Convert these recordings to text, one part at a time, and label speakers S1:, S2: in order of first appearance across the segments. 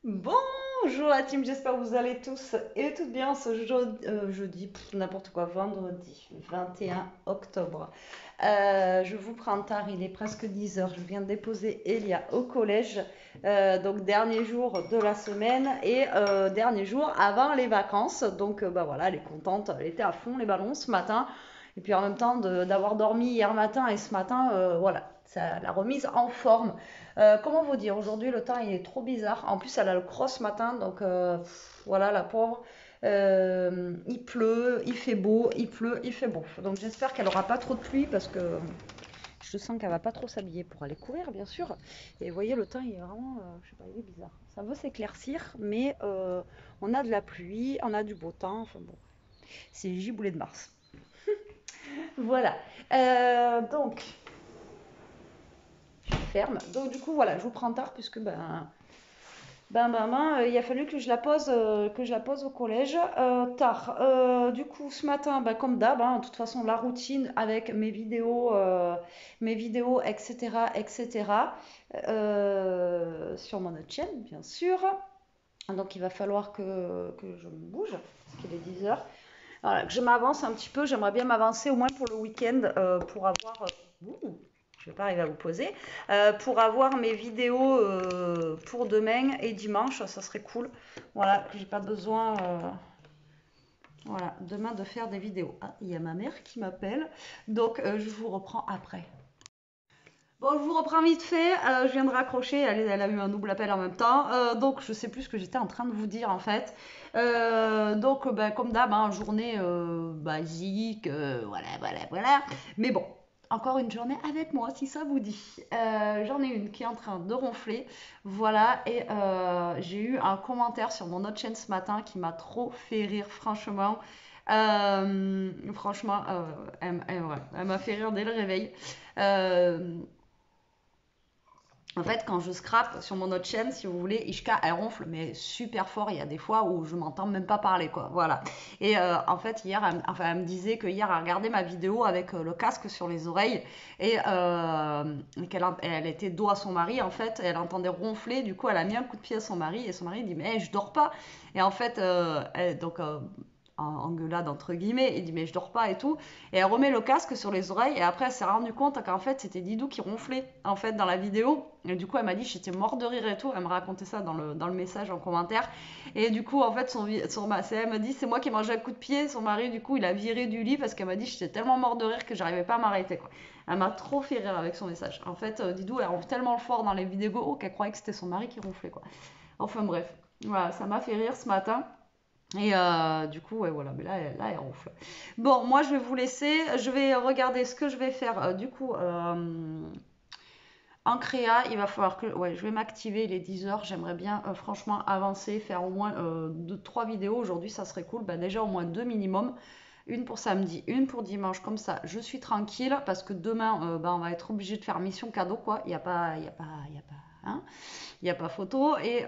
S1: Bonjour la team, j'espère que vous allez tous et toutes bien ce jeudi, n'importe quoi, vendredi 21 octobre. Je vous prends tard, il est presque 10 heures. Je viens de déposer Elia au collège, donc dernier jour de la semaine et dernier jour avant les vacances. Donc bah voilà, elle est contente, elle était à fond les ballons ce matin. Et puis en même temps d'avoir dormi hier matin et ce matin, voilà, ça l'a remise en forme. Comment vous dire, aujourd'hui le temps il est trop bizarre. En plus, elle a le cross ce matin, donc voilà, la pauvre. Il pleut, il fait beau, il pleut, il fait beau. Donc j'espère qu'elle aura pas trop de pluie parce que je sens qu'elle va pas trop s'habiller pour aller courir, bien sûr. Et vous voyez, le temps il est vraiment, je sais pas, il est bizarre. Ça veut s'éclaircir, mais on a de la pluie, on a du beau temps. Enfin bon, c'est giboulé de Mars. Voilà. Donc, je ferme. Donc du coup, voilà, je vous prends tard puisque il a fallu que je la pose au collège tard. Du coup, ce matin, comme d'hab, hein, de toute façon, la routine avec mes vidéos, etc., etc. Sur mon autre chaîne, bien sûr. Donc, il va falloir que je me bouge, parce qu'il est 10 heures. Voilà, que je m'avance un petit peu. J'aimerais bien m'avancer au moins pour le week-end pour avoir. Ouh, je ne vais pas arriver à vous poser. Pour avoir mes vidéos pour demain et dimanche, ça serait cool. Voilà, que j'ai pas besoin. Voilà, demain de faire des vidéos. Ah, il y a ma mère qui m'appelle. Donc, je vous reprends après. Bon, je vous reprends vite fait. Je viens de raccrocher. Elle a eu un double appel en même temps. Donc, je sais plus ce que j'étais en train de vous dire en fait. Donc, comme d'hab, hein, journée basique. Voilà, voilà, voilà. Mais bon, encore une journée avec moi si ça vous dit. J'en ai une qui est en train de ronfler. Voilà. Et j'ai eu un commentaire sur mon autre chaîne ce matin qui m'a trop fait rire, franchement. Franchement, ouais, elle m'a fait rire dès le réveil. Euh, En fait, quand je scrape sur mon autre chaîne, si vous voulez, Ishka, elle ronfle, mais super fort. Il y a des fois où je m'entends même pas parler, quoi. Voilà. Et en fait, hier, elle me disait que hier, elle regardait ma vidéo avec le casque sur les oreilles et elle était dos à son mari, en fait. Elle entendait ronfler. Du coup, elle a mis un coup de pied à son mari et son mari dit, mais je dors pas. Et en fait, en engueulade entre guillemets, il dit mais je dors pas et tout, et elle remet le casque sur les oreilles et après elle s'est rendue compte qu'en fait c'était Didou qui ronflait en fait dans la vidéo, et du coup elle m'a dit j'étais mort de rire et tout, elle me racontait ça dans le message en commentaire, et du coup en fait elle m'a dit c'est moi qui ai mangé un coup de pied, son mari du coup il a viré du lit parce qu'elle m'a dit j'étais tellement mort de rire que j'arrivais pas à m'arrêter quoi. Elle m'a trop fait rire avec son message. En fait Didou elle ronfle tellement fort dans les vidéos qu'elle croyait que c'était son mari qui ronflait quoi. Enfin bref, voilà, ça m'a fait rire ce matin. Et du coup, ouais, voilà, mais là, elle ronfle. Bon, moi, je vais vous laisser. Je vais regarder ce que je vais faire. Du coup, en créa, il va falloir que. Ouais, je vais m'activer. Il est 10 heures. J'aimerais bien, franchement, avancer, faire au moins 3 vidéos. Aujourd'hui, ça serait cool. Bah, déjà, au moins 2 minimum. Une pour samedi, une pour dimanche. Comme ça, je suis tranquille. Parce que demain, on va être obligé de faire mission cadeau, quoi. Il n'y a pas. Il y a pas. Il y a pas. Hein, il n'y a pas photo. Et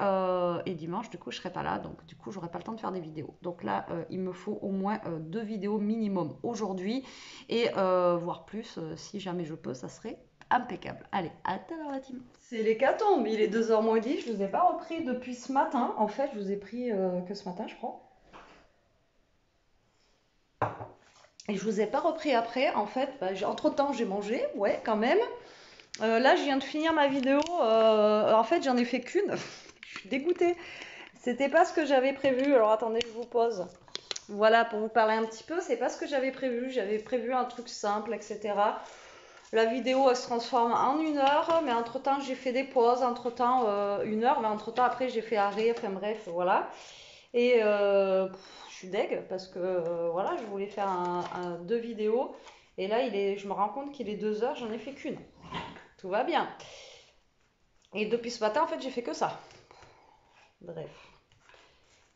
S1: dimanche, du coup, je serai pas là. Donc, du coup, j'aurai pas le temps de faire des vidéos. Donc là, il me faut au moins 2 vidéos minimum aujourd'hui. Et voire plus, si jamais je peux, ça serait impeccable. Allez, à tout à l'heure la team. C'est l'hécatombe, il est 2 heures moins 10. Je vous ai pas repris depuis ce matin. En fait, je vous ai pris que ce matin, je crois. Et je vous ai pas repris après. En fait, entre-temps, j'ai mangé, ouais, quand même. Là, je viens de finir ma vidéo. En fait, j'en ai fait qu'une. Je suis dégoûtée. C'était pas ce que j'avais prévu. Alors attendez, je vous pose. Voilà, pour vous parler un petit peu, c'est pas ce que j'avais prévu. J'avais prévu un truc simple, etc. La vidéo, elle se transforme en 1 heure, mais entre-temps, j'ai fait des pauses. Entre-temps, 1 heure, mais entre-temps, après, j'ai fait arrêt. Enfin bref, voilà. Et je suis deg parce que voilà, je voulais faire 2 vidéos. Et là, je me rends compte qu'il est 2 heures, j'en ai fait qu'une. Tout va bien. Et depuis ce matin, en fait, j'ai fait que ça. Bref.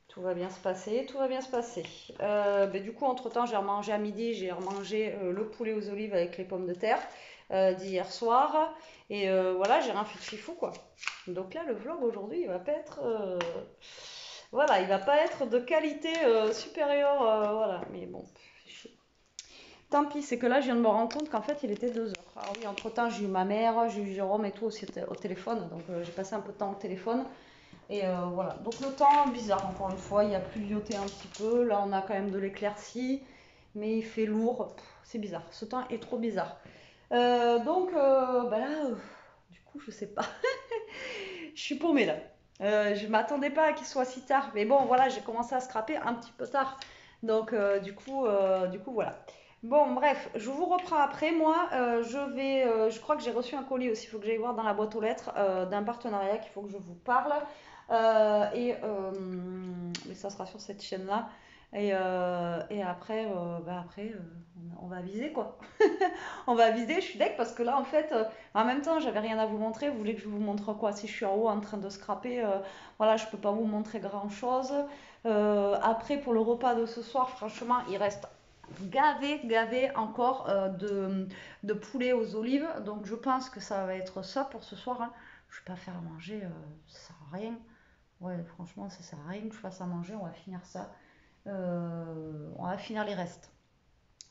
S1: Tout va bien se passer, tout va bien se passer. Du coup, entre-temps, j'ai remangé à midi, j'ai remangé le poulet aux olives avec les pommes de terre d'hier soir. Et voilà, j'ai rien fait de fifou, quoi. Donc là, le vlog aujourd'hui, il va pas être... voilà, il va pas être de qualité supérieure, voilà. Mais bon, tant pis, c'est que là, je viens de me rendre compte qu'en fait, il était 2 heures. Alors oui, entre-temps, j'ai eu ma mère, j'ai eu Jérôme et tout aussi au téléphone. Donc j'ai passé un peu de temps au téléphone. Et voilà, donc le temps bizarre, encore une fois, il a pluvioté un petit peu, là on a quand même de l'éclaircie, mais il fait lourd. C'est bizarre, ce temps est trop bizarre. Donc bah là, du coup je sais pas, je suis paumée là. Je m'attendais pas à qu'il soit si tard, mais bon voilà, j'ai commencé à scraper un petit peu tard, donc du coup voilà. Bon bref, je vous reprends après. Moi, je crois que j'ai reçu un colis aussi. Il faut que j'aille voir dans la boîte aux lettres d'un partenariat qu'il faut que je vous parle. Mais ça sera sur cette chaîne-là. Et après, on va viser quoi. On va viser. Je suis deck parce que là, en fait, en même temps, j'avais rien à vous montrer. Vous voulez que je vous montre quoi? Si je suis en haut en train de scraper, voilà, je peux pas vous montrer grand-chose. Après, pour le repas de ce soir, franchement, il reste gavé encore de poulet aux olives. Donc, je pense que ça va être ça pour ce soir, hein. Je vais pas faire à manger, ça sert à rien. Ouais, franchement, ça sert à rien que je fasse à manger. On va finir ça. On va finir les restes.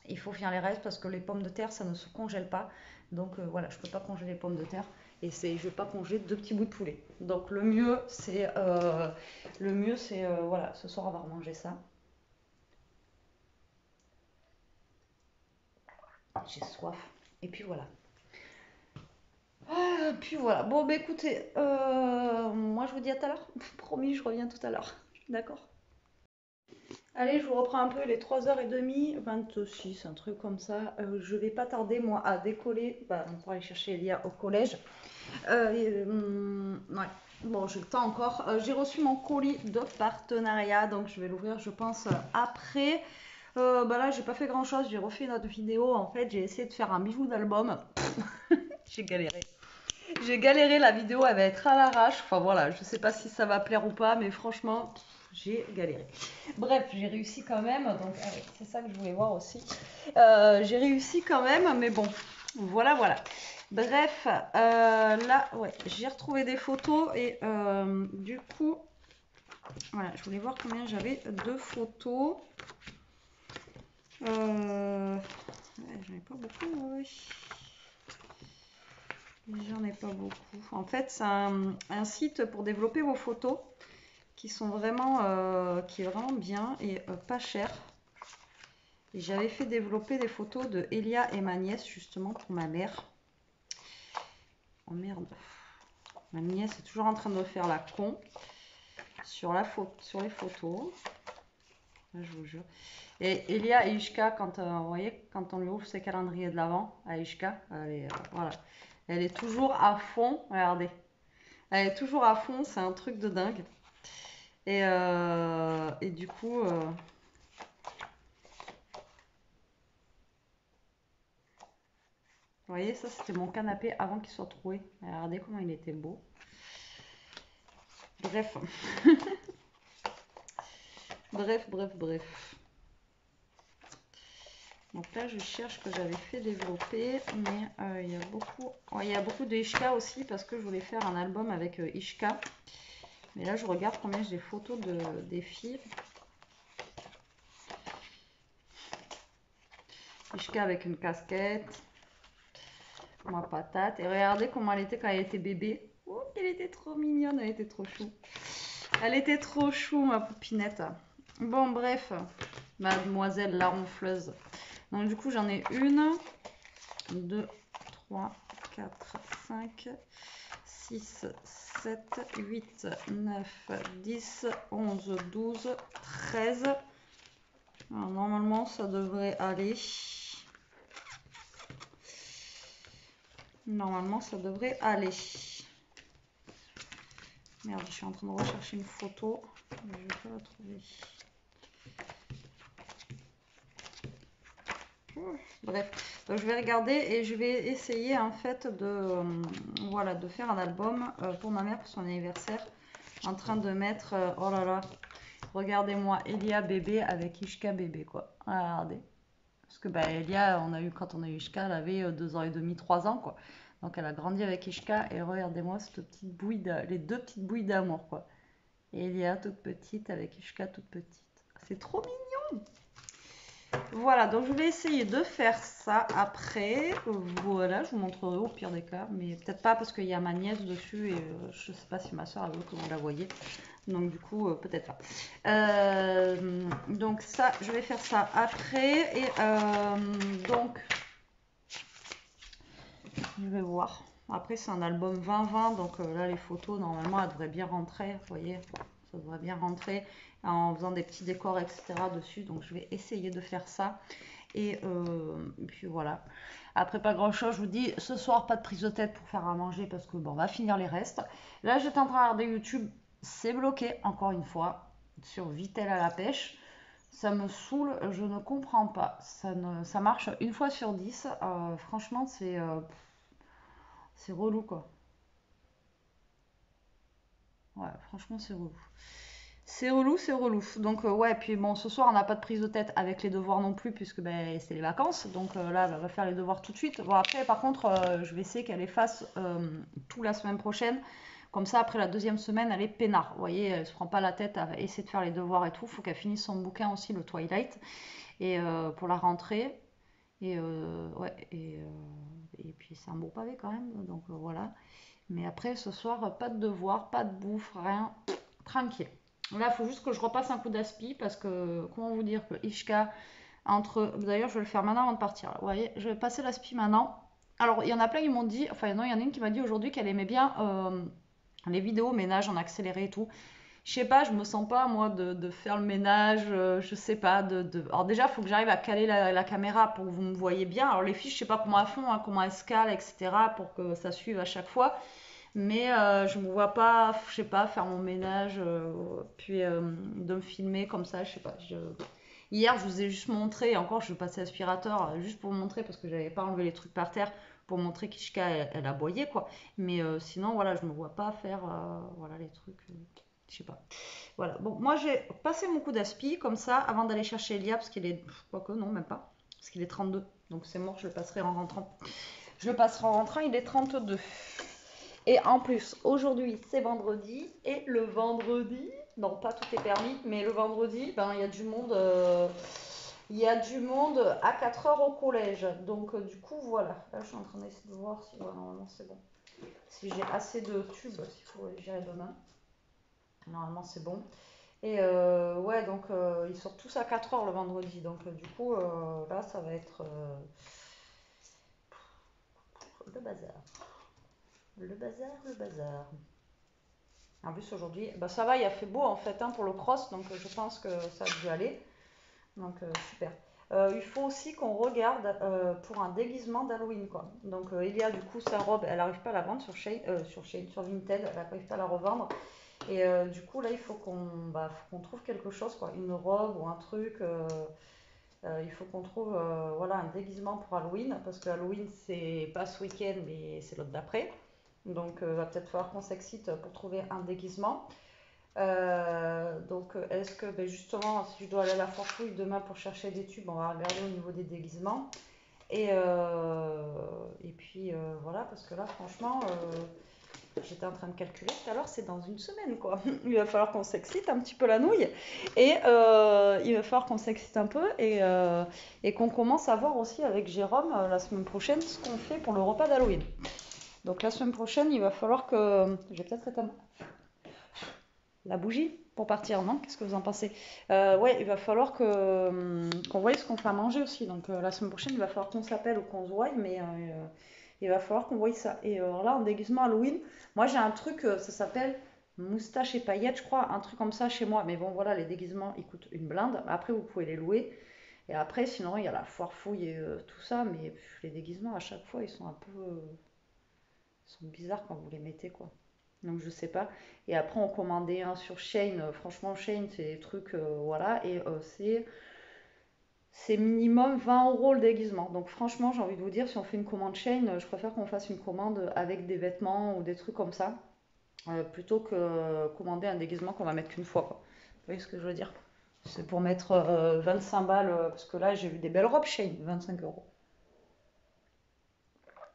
S1: Il faut finir les restes parce que les pommes de terre, ça ne se congèle pas. Donc voilà, je peux pas congeler les pommes de terre et je vais pas congeler deux petits bouts de poulet. Donc le mieux c'est voilà, ce soir on va remanger ça. J'ai soif. Et puis voilà. Puis voilà. Bon bah écoutez, moi je vous dis à tout à l'heure. Promis, je reviens tout à l'heure. D'accord. Allez, je vous reprends un peu les 3h30, 26, un truc comme ça. Je vais pas tarder, moi, à décoller pour aller chercher Elia au collège. Ouais, bon, j'ai le temps encore. J'ai reçu mon colis de partenariat, donc je vais l'ouvrir, je pense, après. Bah là, j'ai pas fait grand chose. J'ai refait une autre vidéo. En fait, j'ai essayé de faire un bijou d'album. J'ai galéré. J'ai galéré, la vidéo elle va être à l'arrache. Enfin voilà, je sais pas si ça va plaire ou pas, mais franchement, j'ai galéré. Bref, j'ai réussi quand même. Donc c'est ça que je voulais voir aussi. J'ai réussi quand même, mais bon, voilà. Bref, là, ouais, j'ai retrouvé des photos et du coup, voilà, je voulais voir combien j'avais de photos. Ouais, j'en ai pas beaucoup, ouais. J'en ai pas beaucoup. En fait, c'est un site pour développer vos photos qui est vraiment bien et pas cher. Et j'avais fait développer des photos de Elia et ma nièce justement pour ma mère. Oh merde. Ma nièce est toujours en train de faire la con sur les photos. Là, je vous jure. Et Elia et Ishka, vous voyez, quand on lui ouvre ses calendriers de l'avant à Ishka, voilà. Elle est toujours à fond. Regardez. Elle est toujours à fond, c'est un truc de dingue. Et du coup, vous voyez, ça c'était mon canapé avant qu'il soit troué. Regardez comment il était beau. Bref. Bref. Donc là, je cherche que j'avais fait développer, mais il y a beaucoup de Ishka aussi parce que je voulais faire un album avec Ishka. Mais là, je regarde combien j'ai des photos des filles. Ishka avec une casquette. Ma patate. Et regardez comment elle était quand elle était bébé. Oh, elle était trop mignonne, elle était trop chou. Elle était trop chou, ma poupinette. Bon, bref, mademoiselle la ronfleuse. Donc, du coup, j'en ai 1, 2, 3, 4, 5, 6, 7, 8, 9, 10, 11, 12, 13. Alors, normalement, ça devrait aller. Normalement, ça devrait aller. Merde, je suis en train de rechercher une photo. Mais je ne vais pas la trouver. Bref, donc je vais regarder et je vais essayer en fait de faire un album pour ma mère pour son anniversaire. En train de mettre, oh là là, regardez-moi, Elia bébé avec Ishka bébé quoi. Regardez. Parce que Elia, quand on a eu Ishka, elle avait 2 ans et demi, 3 ans quoi. Donc elle a grandi avec Ishka et regardez-moi les deux petites bouilles d'amour quoi. Et Elia toute petite avec Ishka toute petite. C'est trop mignon. Voilà, donc je vais essayer de faire ça après. Voilà, je vous montrerai au pire des cas, mais peut-être pas parce qu'il y a ma nièce dessus et je sais pas si ma soeur veut que vous la voyez. Donc du coup, peut-être pas. Donc ça, je vais faire ça après. Et donc, je vais voir. Après, c'est un album 2020, donc là, les photos, normalement, elles devraient bien rentrer. Vous voyez, ça devrait bien rentrer en faisant des petits décors, etc. dessus. Donc, je vais essayer de faire ça. Et puis voilà. Après, pas grand chose. Je vous dis, ce soir, pas de prise de tête pour faire à manger parce que bon, on va finir les restes. Là, j'étais en train de regarder YouTube. C'est bloqué, encore une fois, sur Vitel à la pêche. Ça me saoule, je ne comprends pas. Ça marche une fois sur 10. Franchement, c'est relou quoi. Ouais, franchement, c'est relou. C'est relou, c'est relou. Donc, ouais, puis bon, ce soir, on n'a pas de prise de tête avec les devoirs non plus, puisque ben, c'est les vacances. Donc là, on va faire les devoirs tout de suite. Bon, après, par contre, je vais essayer qu'elle les fasse tout la semaine prochaine. Comme ça, après la deuxième semaine, elle est peinard. Vous voyez, elle se prend pas la tête à essayer de faire les devoirs et tout. Il faut qu'elle finisse son bouquin aussi, le Twilight, et pour la rentrée. Et ouais, et puis c'est un beau pavé quand même. Donc voilà. Mais après, ce soir, pas de devoirs, pas de bouffe, rien. Tranquille. Là, il faut juste que je repasse un coup d'aspi parce que, comment vous dire, que Ishka, entre. D'ailleurs, je vais le faire maintenant avant de partir. Là. Vous voyez, je vais passer l'aspi maintenant. Alors, il y en a plein qui m'ont dit, enfin, non, il y en a une qui m'a dit aujourd'hui qu'elle aimait bien les vidéos ménage en accéléré et tout. Je sais pas, je me sens pas moi de faire le ménage, je sais pas. Alors déjà, il faut que j'arrive à caler la caméra pour que vous me voyez bien. Alors les filles, je sais pas comment elles font, hein, comment elles se calent, etc. pour que ça suive à chaque fois. Mais je me vois pas, je sais pas, faire mon ménage, puis de me filmer comme ça, je sais pas. Hier, je vous ai juste montré, et encore je vais passer l'aspirateur, juste pour vous montrer, parce que j'avais pas enlevé les trucs par terre, pour montrer qu'Ishka, elle aboyait, quoi. Mais sinon, voilà, je me vois pas faire, voilà, les trucs, je sais pas. Voilà, bon, moi j'ai passé mon coup d'aspi, comme ça, avant d'aller chercher Elia, parce qu'il est, quoique, non, même pas, parce qu'il est 32, donc c'est mort, je le passerai en rentrant. Je le passerai en rentrant, il est 32. Et en plus, aujourd'hui, c'est vendredi. Et le vendredi, non, pas tout est permis, mais le vendredi, ben, il y a du monde. Il y a du monde à 4 heures au collège. Donc, du coup, voilà. Là, je suis en train d'essayer de voir si normalement c'est bon. Si j'ai assez de tubes, s'il faut gérer demain. Normalement, c'est bon. Et ouais, donc ils sortent tous à 4 heures le vendredi. Donc, du coup, là, ça va être le bazar. Le bazar, le bazar. En plus aujourd'hui, bah ça va, il a fait beau en fait hein, pour le cross, donc je pense que ça a dû aller. Donc super. Il faut aussi qu'on regarde pour un déguisement d'Halloween quoi. Donc il y a du coup sa robe, elle n'arrive pas à la vendre sur Vinted, elle n'arrive pas à la revendre. Et du coup là il faut qu'on trouve quelque chose quoi, une robe ou un truc. Il faut qu'on trouve voilà, un déguisement pour Halloween, parce que Halloween c'est pas ce week-end mais c'est l'autre d'après. Donc va peut-être falloir qu'on s'excite pour trouver un déguisement. Donc est-ce que ben justement si je dois aller à la Forfouille demain pour chercher des tubes, on va regarder au niveau des déguisements. Et puis voilà, parce que là franchement, j'étais en train de calculer tout à l'heure, c'est dans une semaine quoi. Il va falloir qu'on s'excite un petit peu la nouille. Et il va falloir qu'on s'excite un peu et qu'on commence à voir aussi avec Jérôme la semaine prochaine ce qu'on fait pour le repas d'Halloween. Donc la semaine prochaine, il va falloir que. Je vais peut-être éteindre la bougie pour partir, non? Qu'est-ce que vous en pensez? Ouais, il va falloir qu'on voie ce qu'on fait à manger aussi. Donc la semaine prochaine, il va falloir qu'on s'appelle ou qu'on se voie, mais il va falloir qu'on voie ça. Et alors là, en déguisement Halloween, moi j'ai un truc, ça s'appelle moustache et paillettes, je crois, un truc comme ça chez moi. Mais bon, voilà, les déguisements, ils coûtent une blinde. Après, vous pouvez les louer. Et après, sinon, il y a la foire fouille et tout ça. Mais les déguisements, à chaque fois, ils sont un peu. Ils sont bizarres quand vous les mettez, quoi. Donc je sais pas. Et après on commandait un sur Shein. Franchement Shein c'est des trucs voilà et c'est minimum 20 € le déguisement. Donc franchement j'ai envie de vous dire si on fait une commande Shein, je préfère qu'on fasse une commande avec des vêtements ou des trucs comme ça plutôt que commander un déguisement qu'on va mettre qu'une fois quoi. Vous voyez ce que je veux dire? C'est pour mettre 25 balles parce que là j'ai vu des belles robes Shein 25 €.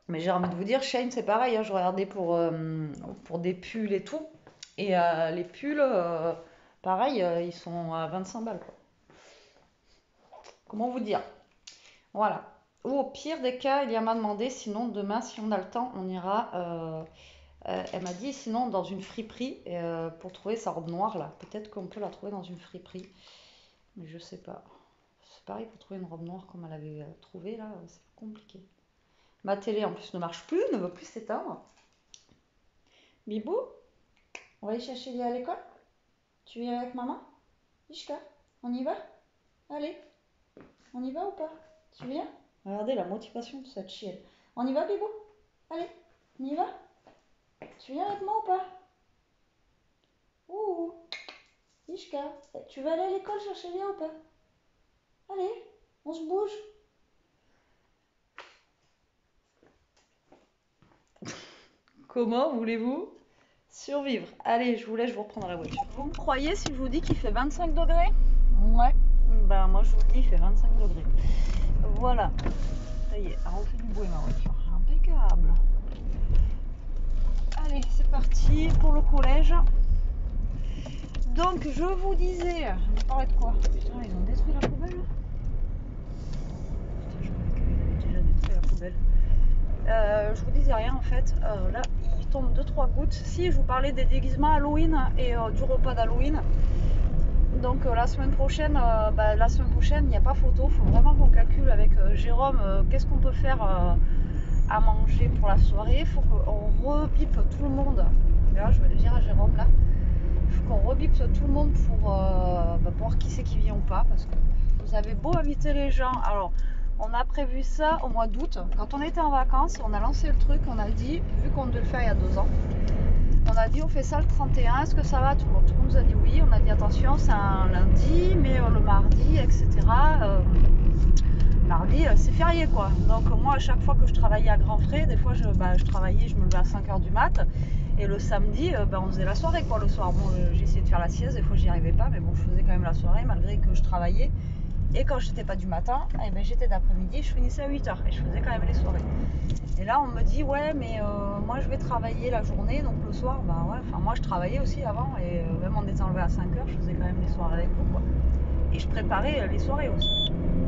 S1: Mais j'ai envie de vous dire, Shane, c'est pareil, hein, je regardais pour des pulls et tout. Et les pulls, pareil, ils sont à 25 balles, quoi. comment vous dire? Voilà. Ou au pire des cas, il y a m'a demandé, sinon demain, si on a le temps, on ira. Elle m'a dit sinon dans une friperie pour trouver sa robe noire là. Peut-être qu'on peut la trouver dans une friperie, mais je sais pas. C'est pareil pour trouver une robe noire comme elle avait trouvé là, c'est compliqué. Ma télé en plus ne marche plus, ne veut plus s'éteindre. Bibou, on va aller chercher Léa à l'école? Tu viens avec maman? Ishka, on y va? Allez, on y va ou pas? Tu viens? Regardez la motivation de cette chienne. On y va, Bibou? Allez, on y va? Tu viens avec moi ou pas? Ouh, Ishka, tu vas aller à l'école chercher Léa ou pas? Allez, on se bouge. Comment voulez-vous survivre? Allez, je vous laisse, je vous reprends dans la voiture. Vous me croyez si je vous dis qu'il fait 25 degrés? Ouais. Ben moi je vous le dis, il fait 25 degrés. Voilà. Ça y est, on fait du bruit ma voiture. Impeccable. Allez, c'est parti pour le collège. Donc je vous disais, je parlais de quoi? Putain, ils ont détruit la poubelle. Putain, je croyais qu'ils avaient déjà détruit la poubelle. Je vous disais rien en fait. Là, il tombe 2-3 gouttes. Si, je vous parlais des déguisements Halloween et du repas d'Halloween. Donc la semaine prochaine, il n'y a pas photo. Il faut vraiment qu'on calcule avec Jérôme qu'est-ce qu'on peut faire à manger pour la soirée. Il faut qu'on rebipe tout le monde. Là, je vais le dire à Jérôme là. Il faut qu'on rebipe tout le monde pour voir qui c'est qui vient ou pas. Parce que vous avez beau inviter les gens. Alors, on a prévu ça au mois d'août. Quand on était en vacances, on a lancé le truc. On a dit, vu qu'on devait le faire il y a 2 ans, on a dit on fait ça le 31, est-ce que ça va? Tout le monde nous a dit oui. On a dit attention, c'est un lundi, mais le mardi, etc. Mardi, c'est férié quoi. Donc moi, à chaque fois que je travaillais à grands frais, des fois je travaillais, je me levais à 5h du mat. Et le samedi, on faisait la soirée quoi. Le soir, bon, j'ai essayé de faire la sieste, des fois j'y arrivais pas, mais bon, je faisais quand même la soirée malgré que je travaillais. Et quand j'étais pas du matin, j'étais d'après-midi, je finissais à 8h et je faisais quand même les soirées. Et là on me dit ouais mais moi je vais travailler la journée, donc le soir, moi je travaillais aussi avant et même en étant levé à 5h, je faisais quand même les soirées avec vous quoi. Et je préparais les soirées aussi.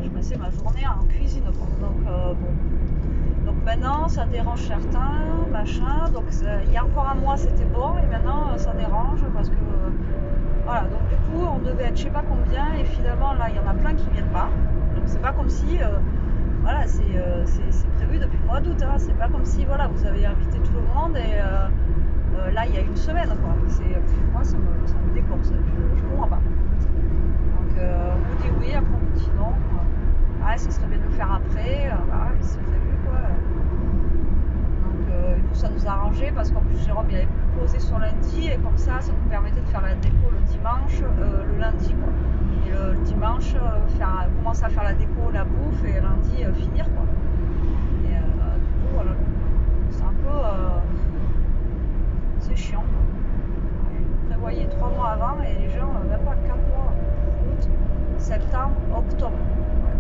S1: Je passais ma journée en cuisine quoi. Donc Donc maintenant ça dérange certains, machin, donc il y a encore un mois c'était bon et maintenant ça dérange parce que voilà, donc du coup on devait être je sais pas combien et finalement là il y en a plein qui viennent pas. Donc c'est pas comme si voilà, c'est prévu depuis le mois d'août, hein. C'est pas comme si voilà, vous avez invité tout le monde et là il y a une semaine quoi. Moi ça me décourse, je comprends pas. Donc on vous dit oui, après on vous dit non. Ah, ça serait bien de le faire après, c'est prévu quoi. Donc nous ça nous a arrangé parce qu'en plus Jérôme il avait posé son lundi et comme ça nous permettait de faire la déco le dimanche, le lundi quoi. Et le dimanche commencer à faire la déco, la bouffe et lundi finir quoi. Et du coup voilà, c'est un peu c'est chiant. Vous prévoyez 3 mois avant et les gens même pas 4 mois, août, septembre, octobre,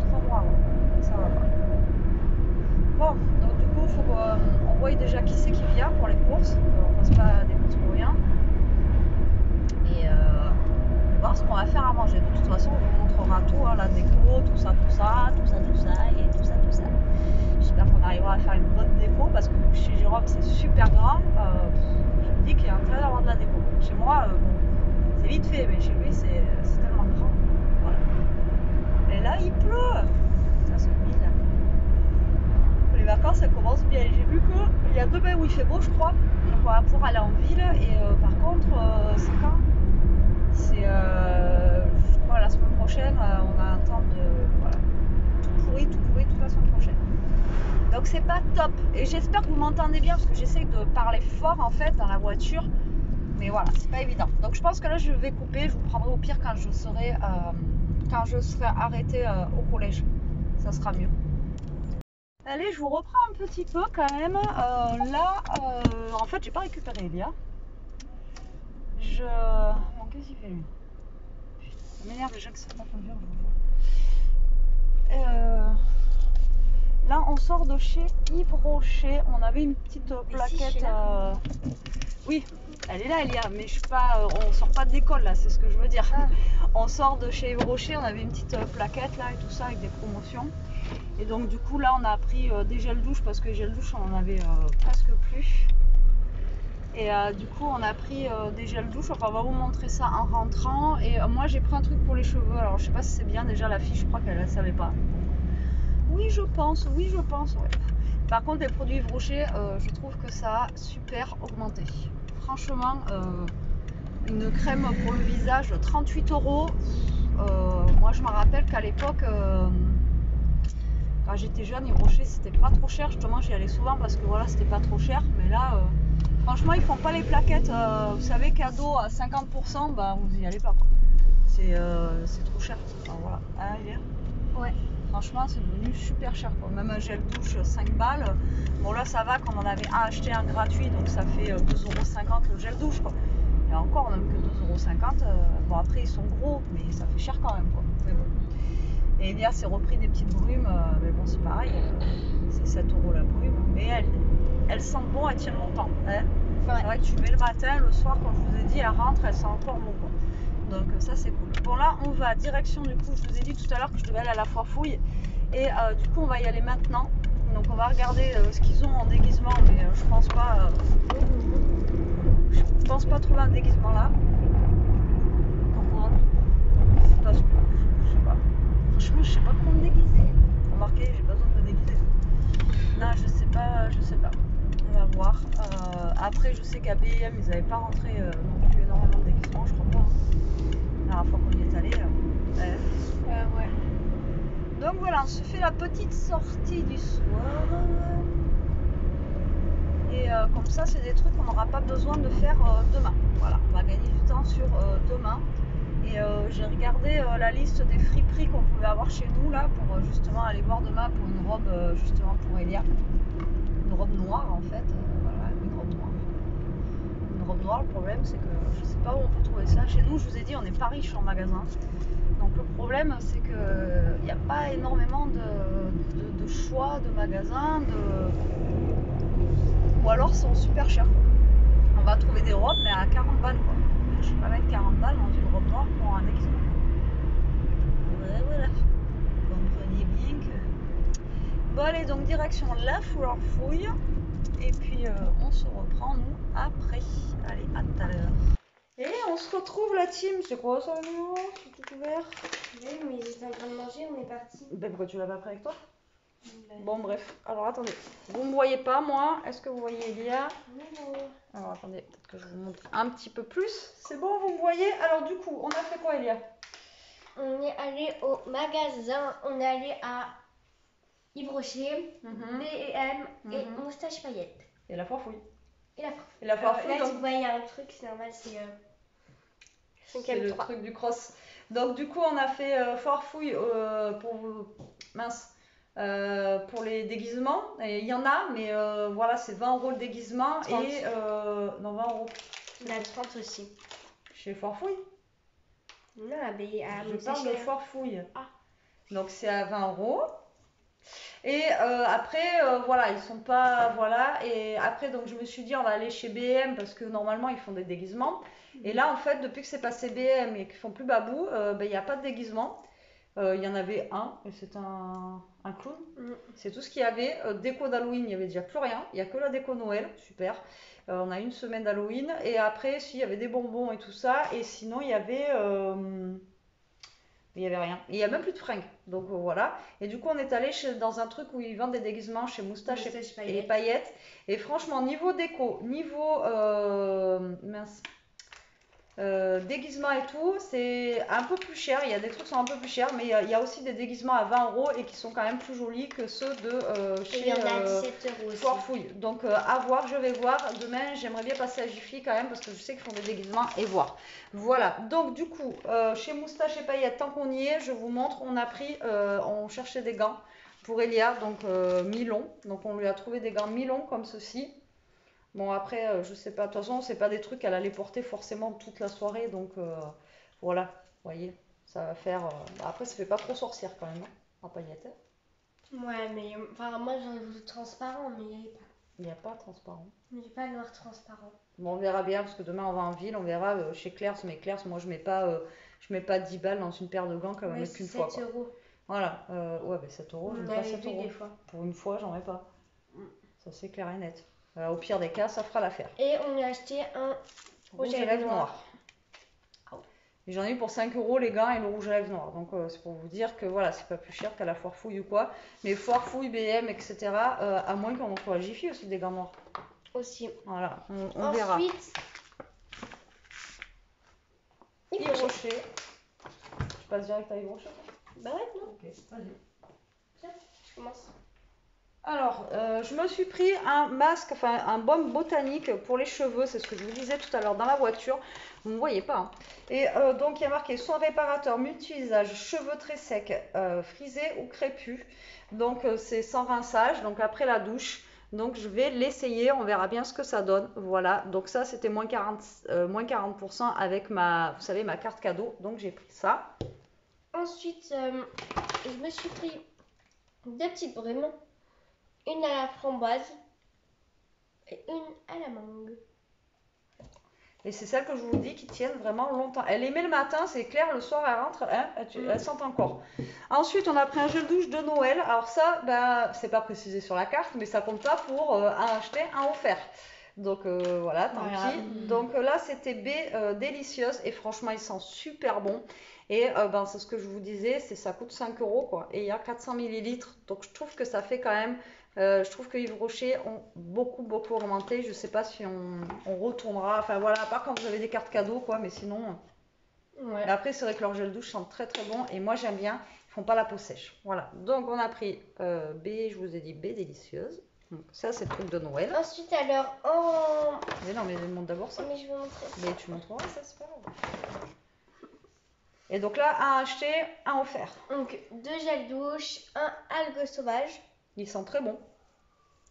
S1: 3 mois avant, ça va pas. Bon, donc du coup il faut qu'on voie déjà qui c'est qui vient pour les courses, on fasse pas des courses pour rien. Et voir ce qu'on va faire à manger. De toute façon, on vous montrera tout, hein, la déco, tout ça, et tout ça. J'espère qu'on arrivera à faire une bonne déco parce que chez Jérôme c'est super grand. Je me dis qu'il y a intérêt d'avoir de la déco. Chez moi, c'est vite fait, mais chez lui c'est tellement grand. Voilà. Et là, il pleut. Ça se dit là. Les vacances, elles commencent bien. J'ai vu qu'il y a demain où il fait beau, je crois. Donc on va pouvoir aller en ville. Et par contre, c'est quand? C'est, je crois, la semaine prochaine, on a un temps de. Voilà. Tout pourri toute la semaine prochaine. Donc c'est pas top. Et j'espère que vous m'entendez bien parce que j'essaie de parler fort en fait dans la voiture. Mais voilà, c'est pas évident. Donc je pense que là je vais couper. Je vous prendrai au pire quand je serai arrêtée au collège. Ça sera mieux. Allez, je vous reprends un petit peu quand même. En fait, j'ai pas récupéré Elia. Bon, qu'est-ce qu'il fait lui? Ça m'énerve déjà que ça pas conduire, je vous vois. Là, on sort de chez Yves Rocher. On avait une petite plaquette. Oui, elle est là, Elia, mais je suis pas, on sort pas de l'école là, c'est ce que je veux dire.
S2: Ah.
S1: On sort de chez Yves Rocher, on avait une petite plaquette là et tout ça avec des promotions. Et donc du coup là, on a pris des gels douche parce que les gels douche on en avait presque plus. Et du coup, on a pris des gels douche. Enfin, on va vous montrer ça en rentrant. Et moi, j'ai pris un truc pour les cheveux. Alors, je sais pas si c'est bien. Déjà, la fille, je crois qu'elle ne savait pas. Oui, je pense. Oui, je pense. Ouais. Par contre, les produits Yves Rocher, je trouve que ça a super augmenté. Franchement, une crème pour le visage, 38 €. Moi, je me rappelle qu'à l'époque, quand j'étais jeune, Yves Rocher, c'était pas trop cher. Justement, j'y allais souvent parce que voilà, c'était pas trop cher. Mais là, franchement, ils font pas les plaquettes. Vous savez, cadeau à 50%, bah vous y allez pas quoi. C'est trop cher. Enfin, voilà. Ah, il est.
S2: Ouais.
S1: Franchement, c'est devenu super cher quoi. Même un gel douche 5 balles. Bon là, ça va qu'on en avait acheté un gratuit, donc ça fait 2,50 € le gel douche quoi. Et encore, même que 2,50 €. Bon après, ils sont gros, mais ça fait cher quand même quoi. Mais bon. Et Elia s'est repris des petites brumes, mais bon, c'est pareil. C'est 7 € la brume. Mais elle sent bon, elle tient longtemps. Hein.
S2: Ouais.
S1: C'est vrai que tu mets le matin, le soir, comme je vous ai dit, elle rentre, elle sent encore bon. Quoi. Donc ça, c'est cool. Bon, là, on va direction, du coup, je vous ai dit tout à l'heure que je devais aller à la foire fouille. Et du coup, on va y aller maintenant. Donc, on va regarder ce qu'ils ont en déguisement, mais je pense pas. Je pense pas trouver un déguisement là. Pourquoi? Parce que je sais pas. Franchement, je sais pas comment me déguiser. Remarquez, j'ai pas besoin de me déguiser. Non, je sais pas, je sais pas. On va voir. Après, je sais qu'à B&M, ils n'avaient pas rentré non plus énormément de déguisements, je crois pas. La dernière fois qu'on y est allé.
S2: Ouais.
S1: Donc voilà, on se fait la petite sortie du soir. Et comme ça, c'est des trucs qu'on n'aura pas besoin de faire demain. Voilà, on va gagner du temps sur demain. Et j'ai regardé la liste des friperies qu'on pouvait avoir chez nous là pour justement aller voir demain pour une robe justement pour Elia. Une robe noire en fait. Voilà, une robe noire. Une robe noire, le problème c'est que je sais pas où on peut trouver ça. Chez nous, je vous ai dit, on n'est pas riche en magasin. Donc le problème c'est que il n'y a pas énormément de choix de magasins. Ou alors ils sont super chers. On va trouver des robes mais à 40 balles quoi. Je ne vais pas mettre 40 balles dans une robe noire pour un déguisement. Voilà. Vous comprenez bien que... Bon allez, donc direction la foire fouille. Et puis on se reprend nous après. Allez, à tout à l'heure. Et on se retrouve la team. C'est quoi ça le numéro? C'est tout ouvert?
S2: Oui, mais j'étais en train de manger, on est parti.
S1: Ben pourquoi tu l'as pas pris avec toi? Bon bref, alors attendez, vous me voyez pas moi, est-ce que vous voyez Elia?
S2: Non.
S1: Alors attendez, peut-être que je vous montre un petit peu plus. C'est bon, vous me voyez? Alors du coup, on a fait quoi Elia?
S2: On est allé au magasin, on est allé à Yves Rocher, B&M et Moustache Paillettes.
S1: Et la foire fouille.
S2: Et la foire.
S1: Et la foire fouille,
S2: là,
S1: donc...
S2: tu vois, il y a un truc, c'est normal, c'est
S1: le truc du cross. Donc du coup, on a fait foire fouille pour les déguisements. Et il y en a, mais voilà, c'est 20 € le déguisement.
S2: 30.
S1: Et non, 20 €.
S2: Il y en a 30 aussi.
S1: Chez foire fouille.
S2: Non,
S1: Je parle de foire fouille.
S2: Ah.
S1: Donc c'est à 20 €. Et après, voilà, ils sont pas. Voilà. Et après, donc je me suis dit, on va aller chez B&M parce que normalement, ils font des déguisements. Et là, en fait, depuis que c'est passé B&M et qu'ils font plus Babou, il n'y a pas de déguisement. Il y en avait un, et c'est un clown. C'est tout ce qu'il y avait. Déco d'Halloween, il n'y avait déjà plus rien. Il n'y a que la déco Noël, super. On a une semaine d'Halloween. Et après, si, il y avait des bonbons et tout ça. Et sinon, il y avait rien. Et il n'y a même plus de fringues. Donc voilà. Et du coup, on est allé dans un truc où ils vendent des déguisements chez Moustache et Paillettes. Et franchement, niveau déco, niveau déguisement et tout, c'est un peu plus cher. Il y a des trucs qui sont un peu plus chers, mais il y a aussi des déguisements à 20 € et qui sont quand même plus jolis que ceux de chez Foire Fouille. Donc à voir, je vais voir. Demain, j'aimerais bien passer à Jiffy quand même parce que je sais qu'ils font des déguisements et voir. Voilà. Donc du coup, chez Moustache et Paillettes, tant qu'on y est, je vous montre. On cherchait des gants pour Elia, donc mi-long. Donc on lui a trouvé des gants mi-longs comme ceci. Bon après, je sais pas, de toute façon, c'est pas des trucs qu'elle allait porter forcément toute la soirée, donc voilà, vous voyez, ça va faire... Après, ça fait pas trop sorcière quand même, hein, en paillettes.
S2: Ouais, mais enfin, moi j'aurais voulu transparent, mais il n'y avait pas.
S1: Il n'y a pas transparent.
S2: Il n'y a pas noir transparent.
S1: Bon, on verra bien parce que demain on va en ville, on verra chez Claire's, mais Claire's, moi je mets pas 10 balles dans une paire de gants qu'elle va
S2: Ouais,
S1: mettre qu'une fois,
S2: 7
S1: quoi.
S2: euros.
S1: Voilà, ouais, mais 7 euros, je
S2: On
S1: mets pas
S2: avait
S1: 7
S2: vu
S1: euros.
S2: des fois.
S1: Pour une fois, j'en mets pas. Ça c'est clair et net. Au pire des cas, ça fera l'affaire.
S2: Et on a acheté un
S1: Rouge à lèvres noir. Et j'en ai eu pour 5 euros les gants et le rouge à lèvres noir. Donc c'est pour vous dire que voilà, c'est pas plus cher qu'à la Foire Fouille ou quoi. Mais Foire Fouille, BM, etc. À moins qu'on en trouve à Jiffy aussi des gants noirs.
S2: Aussi.
S1: Voilà, on verra.
S2: Ensuite,
S1: Yves Rocher. Je passe direct à Yves Rocher.
S2: Bah ouais, non.
S1: Ok, vas-y.
S2: Tiens, je commence.
S1: Alors, je me suis pris un masque, enfin un baume botanique pour les cheveux, c'est ce que je vous disais tout à l'heure dans la voiture, vous ne me voyez pas. Hein. Et donc il y a marqué soin réparateur multi-usage, cheveux très secs, frisés ou crépus. Donc c'est sans rinçage, donc après la douche. Donc je vais l'essayer, on verra bien ce que ça donne. Voilà, donc ça c'était moins 40% avec ma, vous savez, ma carte cadeau, donc j'ai pris ça.
S2: Ensuite, je me suis pris 2 petites brumes. Une à la framboise et une à la mangue.
S1: Et c'est celle que je vous dis qui tiennent vraiment longtemps. Elle les met le matin, c'est clair, le soir elle rentre, hein, elle sent encore. Ensuite, on a pris un gel douche de Noël. Alors ça, ben, c'est pas précisé sur la carte, mais ça compte pas pour un acheté, un offert. Donc voilà, tant pis. Donc là, c'était B délicieuse et franchement, il sent super bon. Et ben, c'est ce que je vous disais, ça coûte 5 euros quoi. Et il y a 400 millilitres. Donc je trouve que ça fait quand même. Je trouve que Yves Rocher ont beaucoup augmenté. Je sais pas si on retournera. Enfin voilà, à part quand vous avez des cartes cadeaux quoi, mais sinon.
S2: Ouais.
S1: Mais après, c'est vrai que leur gel douche sent très bon et moi j'aime bien. Ils font pas la peau sèche. Voilà. Donc on a pris B, je vous ai dit B délicieuse. Donc, ça, c'est le truc de Noël.
S2: Ensuite, alors, en.
S1: Mais non, mais je montre d'abord ça.
S2: Mais je vais montrer.
S1: Mais tu montreras ça, c'est pas grave. Et donc là, un acheté, un offert.
S2: Donc, 2 gels douche, un algue sauvage.
S1: Ils sont très bons.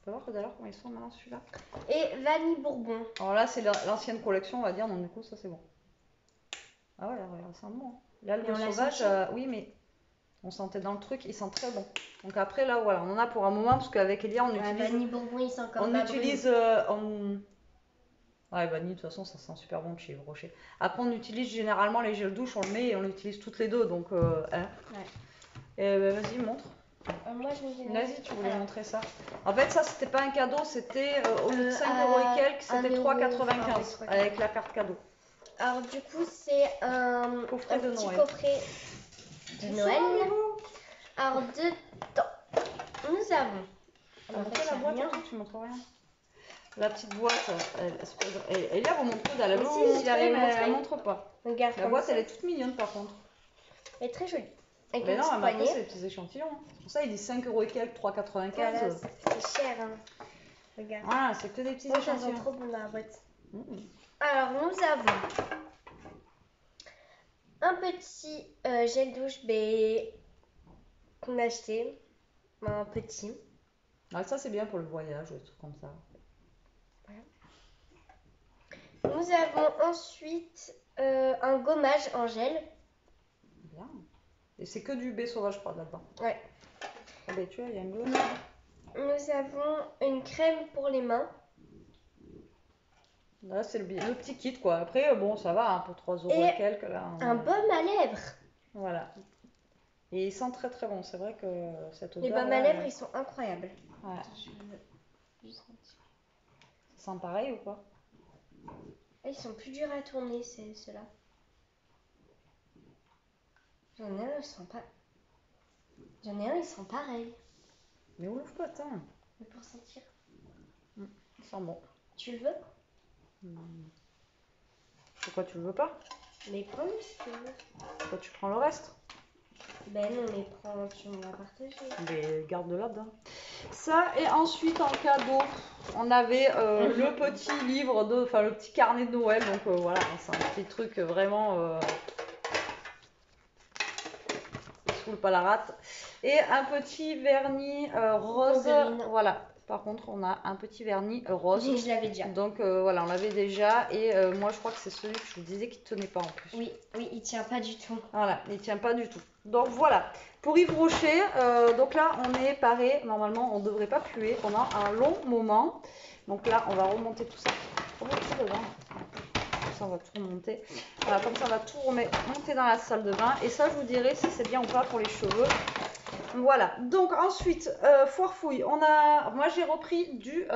S1: On va voir que d'ailleurs comment ils sont maintenant celui-là.
S2: Et vanille bourbon.
S1: Alors là, c'est l'ancienne collection, on va dire. Donc du coup, ça c'est bon. Ah ouais, regarde, c'est un bon. L'algue sauvage, oui, mais on sentait dans le truc, il sent très bon. Donc après, là, voilà, on en a pour un moment parce qu'avec Elia, on utilise.
S2: Vanille bourbon, il sent comme
S1: on utilise. Ouais, vanille, de toute façon, ça sent super bon de chez Yves Rocher. Après, on utilise généralement les gels douche, on le met et on l'utilise toutes les deux. Donc, hein.
S2: Ouais.
S1: Et vas-y, montre.
S2: Moi, je me dis.
S1: Vas-y, tu voulais montrer ça. En fait, ça, c'était pas un cadeau, c'était au lieu de 5 euros et quelques, c'était 3,95 avec la carte cadeau.
S2: Alors, du coup, c'est un
S1: coffret de
S2: petit
S1: Noël.
S2: Coffret de Noël. Alors, dedans, nous avons.
S1: En fait, la boîte, tu montres rien. La petite boîte, elle est là, vous montrez, elle ne montre pas.
S2: Regarde,
S1: la boîte, elle est toute mignonne par contre.
S2: Elle est très jolie. Avec
S1: mais non, après, c'est des petits échantillons. C'est pour ça, il dit 5 euros et quelques, 3,95.
S2: Voilà, c'est cher. Hein. Regarde.
S1: Ah, c'est que des petits échantillons.
S2: Ça sent trop bon dans la boîte. Alors, nous avons un petit gel douche qu'on a acheté. Un petit.
S1: Ah, ça, c'est bien pour le voyage ou des trucs comme ça.
S2: Voilà. Nous avons ensuite un gommage en gel.
S1: Bien. Et c'est que du B sauvage, je crois, là-dedans.
S2: Ouais.
S1: Ah, ben, tu vois, il y a un bleu.
S2: Nous avons une crème pour les mains.
S1: Là, c'est le petit kit, quoi. Après, bon, ça va, hein, pour 3 euros et quelques. Là,
S2: un baume à lèvres.
S1: Voilà. Et il sent très très bon. C'est vrai que cette odeur.
S2: Les baumes à lèvres, ils sont incroyables.
S1: Ouais. Ça sent pareil ou quoi?
S2: Ils sont plus durs à tourner, ceux-là. J'en ai un, ils sont pas. J'en ai un, ils sont pareils.
S1: Mais ouvre pas, attends.
S2: Mais pour sentir.
S1: Il sent bon.
S2: Tu le veux?
S1: Pourquoi tu le veux pas?
S2: Mais prends-le si tu veux.
S1: Pourquoi tu prends le reste?
S2: Ben non, mais prends, tu me l'as partagé.
S1: Mais garde-le là-dedans. Ça, et ensuite en cadeau, on avait le petit livre, enfin le petit carnet de Noël. Donc voilà, c'est un petit truc vraiment. Sous le pas la rate. Et un petit vernis rose. Voilà. par contre, on a un petit vernis rose.
S2: Oui, je l'avais déjà.
S1: Donc voilà, on l'avait déjà. Et moi, je crois que c'est celui que je vous disais qui ne tenait pas en plus.
S2: Oui, oui, il tient pas du tout.
S1: Voilà, il tient pas du tout. Donc voilà, pour Yves Rocher, donc là, on est paré. Normalement, on ne devrait pas puer pendant un long moment. Donc là, on va remonter tout ça. Remonter dedans. Comme ça, on va tout remonter. Voilà, comme ça, on va tout remonter dans la salle de bain. Et ça, je vous dirai si c'est bien ou pas pour les cheveux. Voilà, donc ensuite, foire fouille, moi j'ai repris du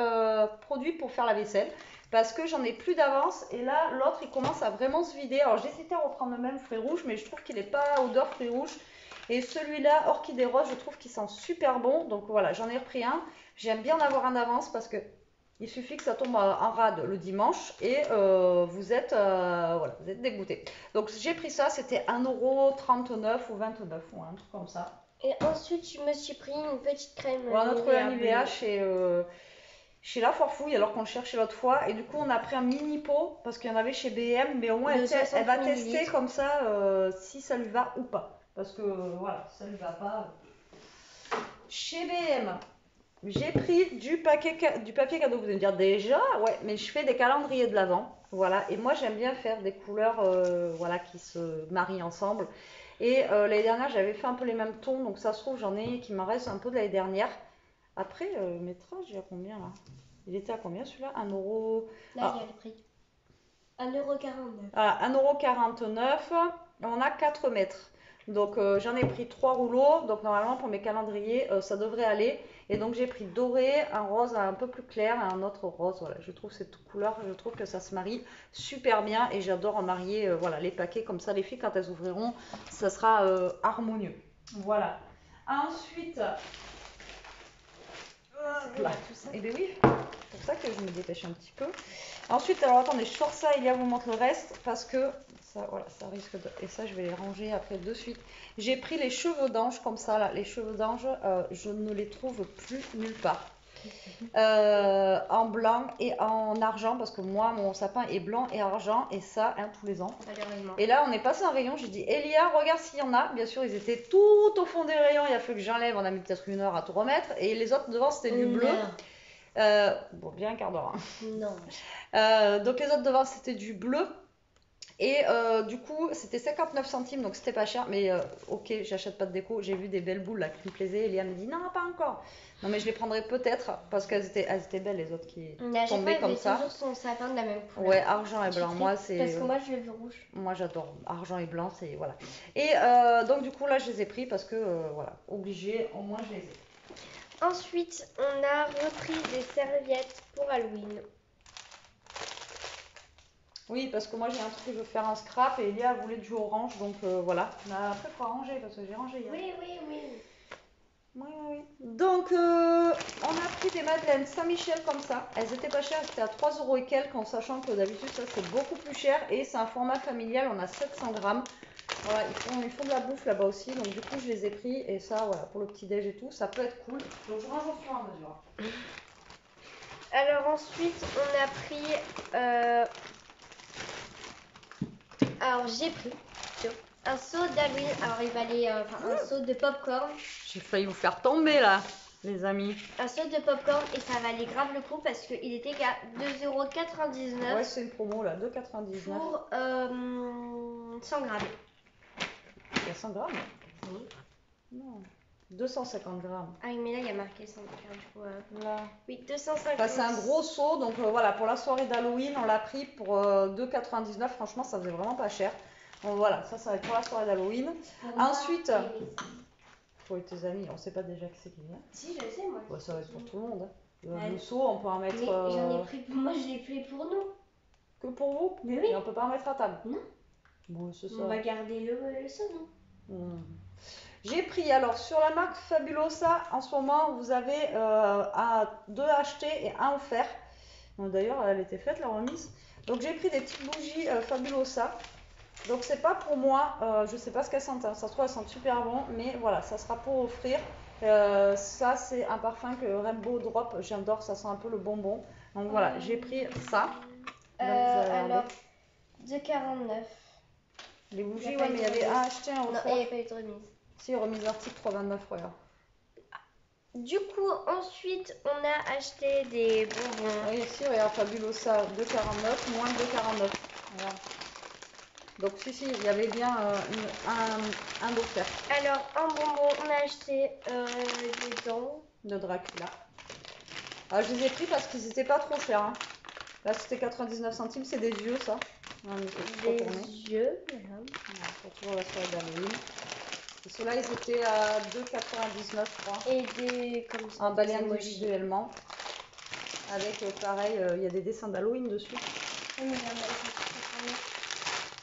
S1: produit pour faire la vaisselle parce que j'en ai plus d'avance et là l'autre il commence à vraiment se vider. Alors j'hésitais à reprendre le même fruit rouge mais je trouve qu'il n'est pas odeur fruit rouge et celui-là, orchidée rose, je trouve qu'il sent super bon. Donc voilà, j'en ai repris un. J'aime bien en avoir un d'avance parce que il suffit que ça tombe en rade le dimanche et vous êtes dégoûté. Donc j'ai pris ça, c'était 1,39 € ou 29 ou un truc comme ça.
S2: Et ensuite, je me suis pris une petite crème.
S1: On a trouvé un Nivea chez La Forfouille alors qu'on le cherchait l'autre fois. Et du coup, on a pris un mini pot parce qu'il y en avait chez BM. Mais au moins, elle va tester comme ça si ça lui va ou pas. Parce que voilà, si ça lui va pas. Chez BM, j'ai pris du papier cadeau. Vous allez me dire déjà, ouais, mais je fais des calendriers de l'Avent. Voilà, et moi j'aime bien faire des couleurs voilà, qui se marient ensemble. Et l'année dernière, j'avais fait un peu les mêmes tons, donc ça se trouve, j'en ai qui m'en reste un peu de l'année dernière. Après, métrage, il y a combien là? Il était à combien celui-là? 1 euro.
S2: Là, il y a le prix. 1,49 €.
S1: Voilà, 1,49 €. On a 4 mètres. Donc j'en ai pris 3 rouleaux. Donc normalement, pour mes calendriers, ça devrait aller. Et donc j'ai pris doré, un rose un peu plus clair et un autre rose. Voilà, je trouve cette couleur, je trouve que ça se marie super bien. Et j'adore en marier voilà, les paquets comme ça. Les filles, quand elles ouvriront, ça sera harmonieux. Voilà. Ensuite, là. Et bien oui, c'est pour ça que je me dépêche un petit peu. Ensuite, alors attendez, je sors ça, Elia vous montre le reste parce que ça, voilà, ça risque de. Et ça, je vais les ranger après de suite. J'ai pris les cheveux d'ange comme ça, là. Les cheveux d'ange, je ne les trouve plus nulle part. En blanc et en argent parce que moi, mon sapin est blanc et argent et ça, hein, tous les ans. Et là, on est passé en rayon. J'ai dit, Elia, regarde s'il y en a. Bien sûr, ils étaient tout au fond des rayons. Il a fallu que j'enlève. On a mis peut-être 1 heure à tout remettre. Et les autres devant, c'était du bleu. Bon, bien un quart d'heure. Hein.
S2: Non.
S1: Donc les autres devant c'était du bleu et du coup c'était 59 centimes donc c'était pas cher mais ok j'achète pas de déco, j'ai vu des belles boules là qui me plaisaient et Léa me dit non pas encore, non mais je les prendrai peut-être parce qu'elles étaient belles les autres qui tombaient comme ça.
S2: Toujours son sapin de la même couleur.
S1: Ouais, argent et blanc, moi c'est
S2: parce que moi je le veux rouge.
S1: Moi j'adore argent et blanc, c'est voilà. Et donc du coup là je les ai pris parce que voilà, obligé, au moins je les ai.
S2: Ensuite, on a repris des serviettes pour Halloween.
S1: Oui, parce que moi j'ai un truc que je veux faire en scrap et Elia voulait du orange, donc voilà. Mais après, il faut ranger parce que j'ai rangé hier. Oui. Donc, on a pris des madeleines Saint-Michel comme ça. Elles étaient pas chères, c'était à 3 € et quelques, en sachant que d'habitude ça c'est beaucoup plus cher et c'est un format familial, on a 700 grammes. Voilà, ils font de la bouffe là-bas aussi, donc du coup je les ai pris et ça, voilà, pour le petit déj et tout, ça peut être cool. Donc je range au fur et à mesure.
S2: Alors ensuite, on a pris... Alors j'ai pris un seau d'Halloween. Alors il valait un seau de popcorn.
S1: J'ai failli vous faire tomber là, les amis.
S2: Un seau de popcorn et ça valait grave le coup parce qu'il était qu'à 2,99 €.
S1: Ouais, c'est une promo là, 2,99 €
S2: pour 100 grammes.
S1: Il y a 100 grammes?
S2: Oui.
S1: Non. 250 grammes.
S2: Ah oui, mais là il y a marqué 100 grammes. Du coup,
S1: là.
S2: Oui, 250.
S1: Enfin, c'est un gros seau, donc voilà, pour la soirée d'Halloween, on l'a pris pour 2,99 €. Franchement, ça faisait vraiment pas cher. Donc voilà, ça va être pour la soirée d'Halloween. Ensuite, pour tes amis, on sait pas déjà qui c'est qui vient.
S2: Si, je sais, moi.
S1: Ouais, ça va être pour tout le monde. Hein. Le seau, on peut en mettre.
S2: Mais j'en ai pris pour moi, je l'ai pris pour nous.
S1: Que pour vous?
S2: Mais oui.
S1: Et on peut pas en mettre à table?
S2: Non.
S1: Bon, c'est ça.
S2: On va garder le seau, non?
S1: J'ai pris, alors sur la marque Fabulosa, en ce moment, vous avez 2 achetés et 1 offert. D'ailleurs, elle était faite la remise. Donc j'ai pris des petites bougies Fabulosa. Donc c'est pas pour moi, je sais pas ce qu'elles sentent, hein. Ça se trouve elles sentent super bon, mais voilà, ça sera pour offrir. Ça c'est un parfum que Rainbow Drop, j'adore, ça sent un peu le bonbon. Donc voilà, j'ai pris ça.
S2: Alors, 2,49 €.
S1: Les bougies, ouais, mais il y avait un acheté, un offert.
S2: Non, il n'y avait pas eu de remise.
S1: Si, remise article 3,29 €, regarde.
S2: Du coup, ensuite, on a acheté des bonbons.
S1: Oui, ici, regarde, Fabulosa 2,49, moins de 2,49. Regarde. Donc, si, il y avait bien un offert
S2: Alors, en bonbon, on a acheté des dents.
S1: de Dracula. Ah, je les ai pris parce qu'ils n'étaient pas trop chers. Hein. Là, c'était 99 centimes, c'est des yeux, ça. Ouais, mais c'est trop
S2: Des
S1: tourné.
S2: yeux. Voilà.
S1: Ouais, pour toujours la soirée d'Halloween. Et ceux-là, ils étaient à 2,99, je crois.
S2: Et des comme ça.
S1: Emballés
S2: des emojis.
S1: individuellement. Avec, pareil, il y a des dessins d'Halloween dessus.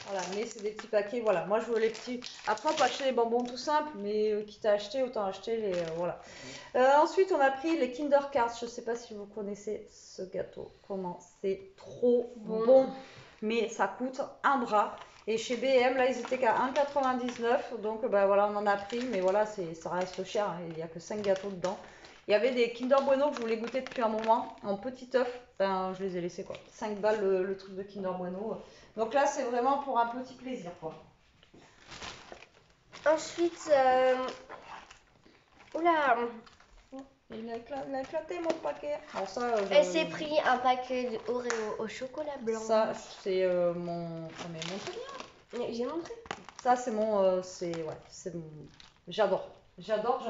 S1: Voilà, mais c'est des petits paquets, voilà. Moi, je veux les petits. Après, on peut acheter les bonbons tout simples, mais quitte à acheter, autant acheter les. Voilà. Ensuite, on a pris les Kinder Cards. Je ne sais pas si vous connaissez ce gâteau. Comment c'est trop bon. Mais ça coûte un bras. Et chez BM, là, ils étaient qu'à 1,99. Donc, bah, voilà, on en a pris. Mais voilà, ça reste cher. Hein. Il n'y a que 5 gâteaux dedans. Il y avait des Kinder Bueno que je voulais goûter depuis un moment. En petit œuf. Ben, je les ai laissés, quoi. 5 balles le truc de Kinder Bueno. Donc là, c'est vraiment pour un petit plaisir, quoi.
S2: Ensuite, oula,
S1: Il a éclaté mon paquet. Alors ça,
S2: elle s'est pris un paquet de Oreo au chocolat blanc.
S1: Ça, c'est mon. Oh, mais mon
S2: J'ai montré.
S1: Ça, c'est mon. Ouais, c'est mon. J'adore. J'adore. Je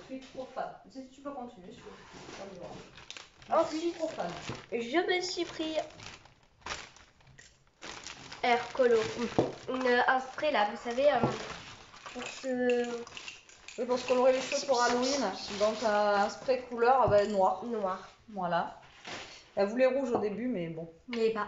S1: suis trop fan. Si tu peux continuer, je suis trop fan.
S2: Je me suis pris Air Colo. Un spray là, vous savez, pour se.
S1: Oui, pour se colorer les cheveux pour Halloween. Donc, un spray couleur noir.
S2: Noir.
S1: Voilà. Elle voulait rouge au début, mais bon.
S2: Mais pas.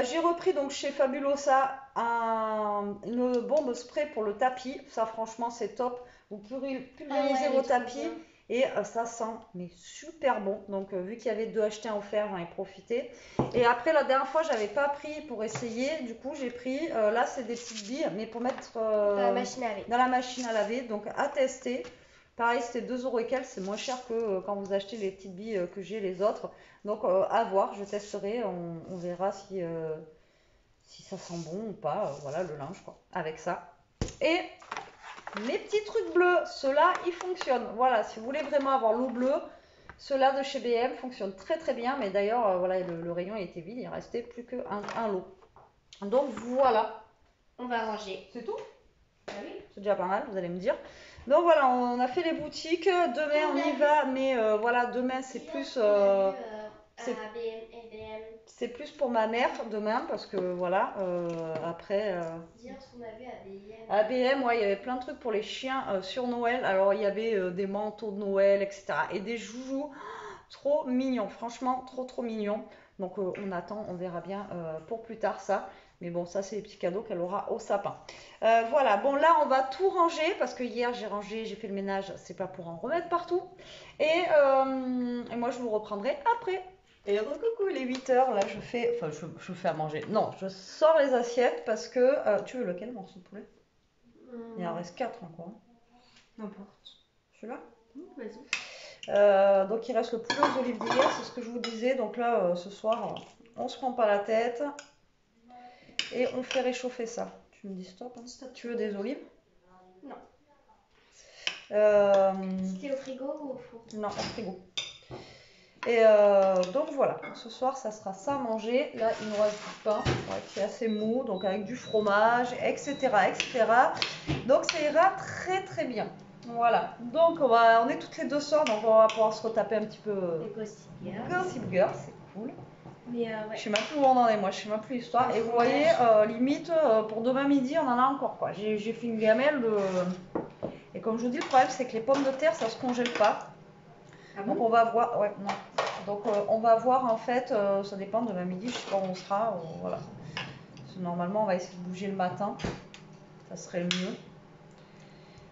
S1: J'ai repris donc chez Fabulosa une bombe spray pour le tapis. Ça, franchement, c'est top. Vous pulvérisez vos tapis et ça sent mais super bon. Donc, vu qu'il y avait 2 achetés en offert, j'en ai profité. Et après, la dernière fois, j'avais pas pris pour essayer. Du coup, j'ai pris. Là, c'est des petites billes, mais pour mettre
S2: Dans la machine à laver.
S1: dans la machine à laver. Donc, à tester. Pareil, c'était 2 € et quelques. C'est moins cher que quand vous achetez les petites billes que j'ai les autres. Donc à voir, je testerai, on verra si ça sent bon ou pas, voilà le linge quoi, avec ça. Et mes petits trucs bleus, ceux-là ils fonctionnent, voilà, si vous voulez vraiment avoir l'eau bleue, ceux-là de chez BM fonctionnent très très bien, mais d'ailleurs voilà, le rayon était vide, il restait plus qu'un lot. Donc voilà.
S2: On va ranger.
S1: C'est tout?
S2: Ah oui.
S1: C'est déjà pas mal, vous allez me dire. Donc voilà, on a fait les boutiques, demain on y va, mais voilà, demain c'est plus... C'est plus pour ma mère demain parce que voilà, après.
S2: Dire ce qu'on a vu à BM.
S1: À BM, ouais, il y avait plein de trucs pour les chiens sur Noël. Alors il y avait des manteaux de Noël, etc. Et des joujoux trop mignons, franchement, trop mignons. Donc on attend, on verra bien pour plus tard ça. Mais bon, ça c'est les petits cadeaux qu'elle aura au sapin. Voilà, bon là on va tout ranger parce que hier j'ai rangé, j'ai fait le ménage, c'est pas pour en remettre partout. Et moi je vous reprendrai après. Et coucou, il est 8h, là je fais à manger. Non, je sors les assiettes parce que... tu veux lequel morceau de poulet? Il en reste 4 encore.
S2: N'importe.
S1: Celui-là?
S2: Vas-y.
S1: Donc il reste le poulet aux olives d'hier, c'est ce que je vous disais. Donc là, ce soir, on se prend pas la tête. Et on fait réchauffer ça. Tu me dis stop, hein. Stop. Tu veux des olives?
S2: Non.
S1: C'était
S2: au frigo ou au four?
S1: Non, au frigo. Et donc voilà, ce soir ça sera ça à manger. Là il nous reste du pain qui est assez mou, donc avec du fromage, etc. Donc ça ira très très bien. Voilà, donc on est toutes les deux soirs, donc on va pouvoir se retaper un petit peu Gossip Girl, c'est cool.
S2: Mais ouais.
S1: Je sais même plus où on en est, moi je sais même plus l'histoire. Et vous voyez, limite pour demain midi on en a encore quoi. J'ai fait une gamelle et comme je vous dis, le problème c'est que les pommes de terre ça se congèle pas.
S2: Ah bon?
S1: Donc on va voir, ouais, non. Donc on va voir en fait, ça dépend de demain midi, je sais pas où on sera, voilà. Parce que normalement on va essayer de bouger le matin, ça serait le mieux.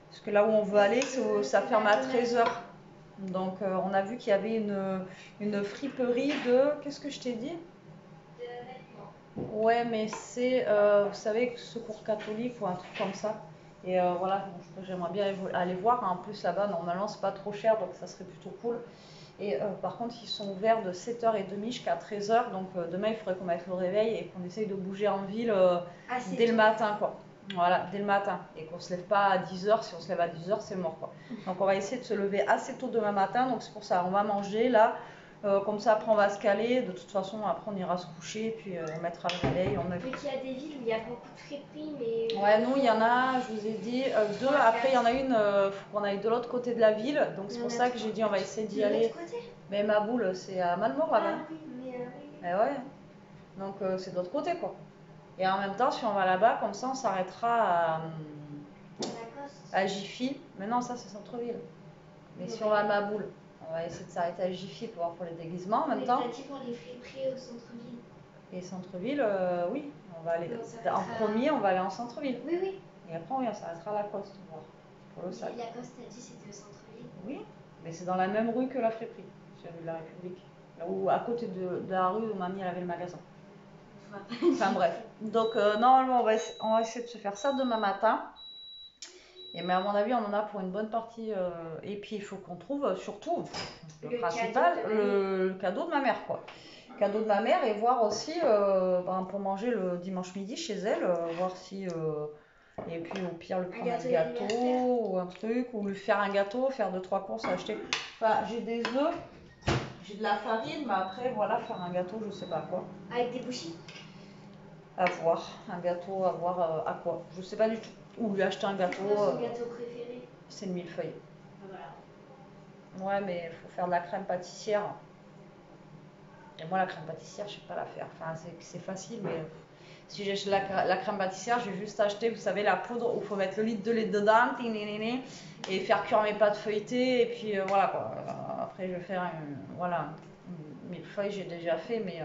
S1: Parce que là où on veut aller, ça ferme à 13h. Donc on a vu qu'il y avait une friperie de, qu'est-ce que je t'ai dit?
S2: De vêtements.
S1: Ouais, mais c'est, vous savez, Secours catholique ou un truc comme ça. Et voilà, j'aimerais bien aller voir. En plus là-bas, normalement, c'est pas trop cher, donc ça serait plutôt cool. Et par contre, ils sont ouverts de 7h30 jusqu'à 13h. Donc demain, il faudrait qu'on mette le réveil et qu'on essaye de bouger en ville dès le matin, quoi. Voilà, dès le matin. Et qu'on se lève pas à 10h. Si on se lève à 10h, c'est mort, quoi. Donc on va essayer de se lever assez tôt demain matin. Donc c'est pour ça, on va manger là. Comme ça, après on va se caler. De toute façon, après on ira se coucher. Puis on mettra le réveil.
S2: Mais qu'il y a des villes où il y a beaucoup de friperies, mais...
S1: Ouais, nous, il y en a, je vous ai dit, deux. Après, il y en a une, faut qu'on aille de l'autre côté de la ville. Donc c'est pour ça que j'ai dit, on va essayer d'y aller. Mais ma boule, c'est à Malmort là-bas.
S2: Ah oui, mais oui.
S1: Eh ouais. Donc c'est de l'autre côté, quoi. Et en même temps, si on va là-bas, comme ça, on s'arrêtera à Jiffy. Mais non, ça, c'est centre-ville. Mais si on va à ma boule, on va essayer de s'arrêter à Jiffy pour voir pour les déguisements en même temps.
S2: Mais t'as dit pour les friperies au centre-ville.
S1: Et centre-ville, oui. On va aller.
S2: Non,
S1: En premier, on va aller en centre-ville.
S2: Oui, oui.
S1: Et après, on s'arrêtera à Lacoste pour voir. Pour le sac.
S2: Lacoste, t'as dit c'était au centre-ville.
S1: Oui, mais c'est dans la même rue que la friperie, sur la rue de la République. Là où, à côté de la rue où mamie elle avait le magasin. Enfin bref. Donc normalement, on va essayer de se faire ça demain matin. Et mais à mon avis, on en a pour une bonne partie. Et puis il faut qu'on trouve surtout le principal, le cadeau de ma mère, quoi. Cadeau de ma mère et voir aussi pour manger le dimanche midi chez elle, voir si. Et puis au pire, lui prendre un gâteau ou un truc, ou lui faire un gâteau, faire 2-3 courses, acheter. Enfin, j'ai des œufs, j'ai de la farine, mais après, voilà, faire un gâteau, je sais pas quoi.
S2: Avec des bougies?
S1: À voir, un gâteau, à voir à quoi. Je sais pas du tout. Ou lui acheter un gâteau.
S2: C'est quoi son gâteau préféré?
S1: C'est le millefeuille.
S2: Voilà.
S1: Ouais, mais il faut faire de la crème pâtissière. Et moi, la crème pâtissière, je sais pas la faire. Enfin, c'est facile, mais si j'achète la crème pâtissière, j'ai juste acheté, vous savez, la poudre où il faut mettre le litre de lait dedans, et faire cuire mes pâtes feuilletées, et puis voilà quoi. Après, je vais faire voilà, un millefeuille, j'ai déjà fait, mais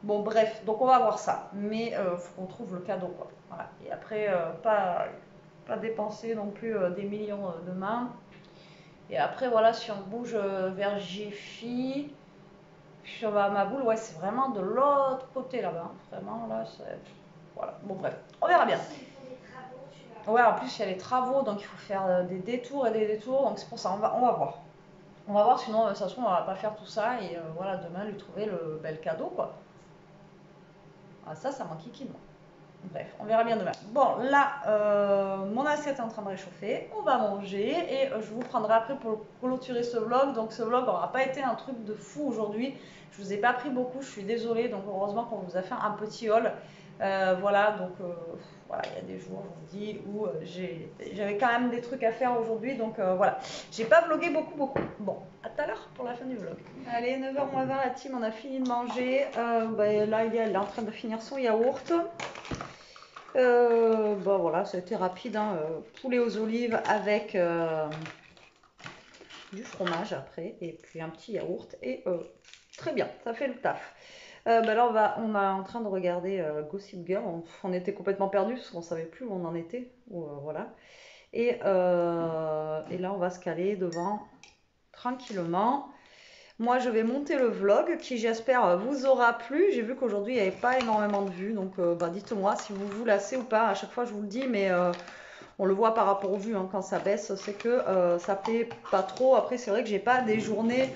S1: bon, bref, donc on va voir ça. Mais il faut qu'on trouve le cadeau, quoi. Voilà. Et après, pas dépenser non plus des millions demain. Et après, voilà, si on bouge vers Jiffy, si on va à ma boule, ouais, c'est vraiment de l'autre côté là-bas. Vraiment, là, c'est. Voilà, bon, bref, on verra bien. Ouais, en plus, il y a les travaux, donc il faut faire des détours et des détours, donc c'est pour ça, on va voir. On va voir, sinon, de toute façon, on va pas faire tout ça, et voilà, demain, lui trouver le bel cadeau, quoi. Ah, ça m'enquiquine, moi. Bref, on verra bien demain. Bon, là, mon assiette est en train de réchauffer. On va manger et je vous prendrai après pour clôturer ce vlog. Donc, ce vlog n'aura pas été un truc de fou aujourd'hui. Je vous ai pas pris beaucoup, je suis désolée. Donc, heureusement qu'on vous a fait un petit haul. Voilà, donc voilà, il y a des jours, je vous dis, où j'avais quand même des trucs à faire aujourd'hui. Donc, voilà, j'ai pas vlogué beaucoup. Bon, à tout à l'heure pour la fin du vlog. Allez, 9h moins 20, la team, on a fini de manger. Là, elle est en train de finir son yaourt. Bon voilà, ça a été rapide, hein. Poulet aux olives avec du fromage après, et puis un petit yaourt, et très bien, ça fait le taf. Là on est en train de regarder Gossip Girl, on était complètement perdus parce qu'on savait plus où on en était, voilà. Et là on va se caler devant tranquillement. Moi, je vais monter le vlog qui, j'espère, vous aura plu. J'ai vu qu'aujourd'hui, il n'y avait pas énormément de vues. Donc, dites-moi si vous vous lassez ou pas. À chaque fois, je vous le dis, mais on le voit par rapport aux vues, hein, quand ça baisse, c'est que ça plaît pas trop. Après, c'est vrai que j'ai pas des journées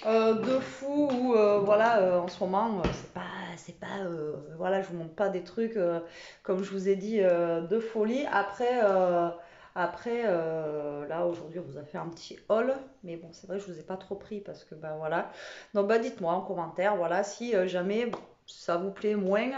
S1: de fou où, voilà, en ce moment, voilà, je vous montre pas des trucs, comme je vous ai dit, de folie. Après, là aujourd'hui, on vous a fait un petit haul, mais bon, c'est vrai que je vous ai pas trop pris parce que voilà. Donc dites-moi en commentaire, voilà, si jamais ça vous plaît moins,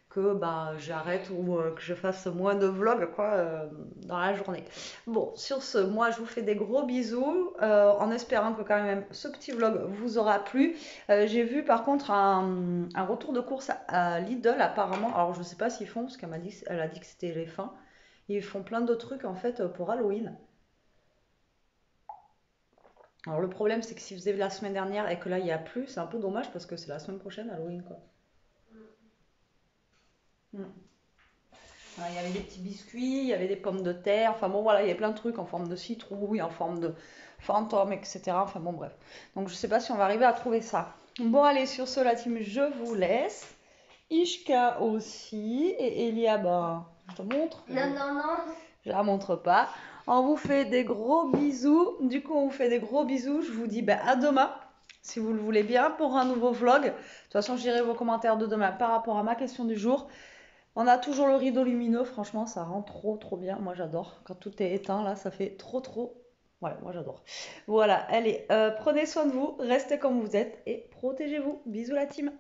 S1: que j'arrête ou que je fasse moins de vlogs quoi dans la journée. Bon, sur ce, moi je vous fais des gros bisous, en espérant que quand même ce petit vlog vous aura plu. J'ai vu par contre un retour de course à Lidl apparemment. Alors je sais pas s'ils font, parce qu'elle a dit que c'était les fins. Ils font plein de trucs en fait pour Halloween. Alors le problème c'est que s'ils faisaient la semaine dernière et que là il n'y a plus, c'est un peu dommage parce que c'est la semaine prochaine Halloween quoi. Il y avait des petits biscuits, il y avait des pommes de terre, enfin bon voilà, il y a plein de trucs en forme de citrouille, en forme de fantôme, etc. Enfin bon bref. Donc je sais pas si on va arriver à trouver ça. Bon allez, sur ce la team, je vous laisse. Ishka aussi, et Elia, je te montre.
S2: Non.
S1: Je la montre pas. On vous fait des gros bisous. Du coup, on vous fait des gros bisous. Je vous dis à demain, si vous le voulez bien, pour un nouveau vlog. De toute façon, je dirai vos commentaires de demain par rapport à ma question du jour. On a toujours le rideau lumineux, franchement, ça rend trop bien. Moi, j'adore. Quand tout est éteint, là, ça fait trop. Ouais, moi, j'adore. Voilà, allez, prenez soin de vous, restez comme vous êtes et protégez-vous. Bisous la team.